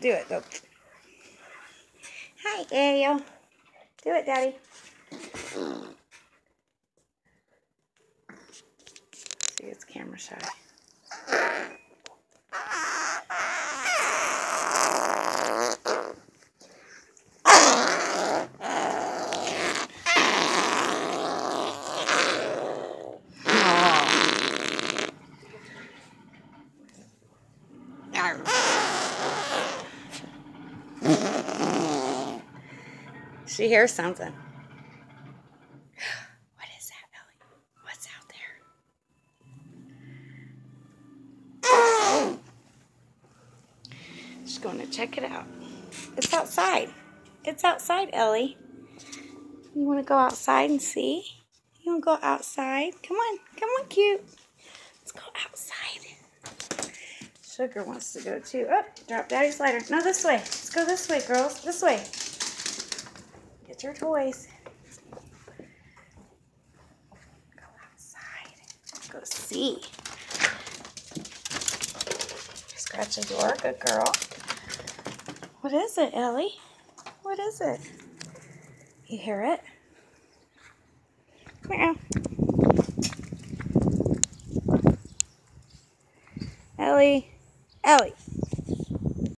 Do it, go. Hi, Ariel. Do it, Daddy. See, it's camera shy. She hears something. What is that, Ellie? What's out there? She's going to check it out. It's outside. It's outside, Ellie. You want to go outside and see? You want to go outside? Come on. Come on, cute. Let's go outside. Sugar wants to go too. Oh, drop Daddy's lighter. No, this way. Let's go this way, girls. This way. Get your toys. Go outside. Go see. Scratch the door. Good girl. What is it, Ellie? What is it? You hear it? Meow. Ellie. Ellie.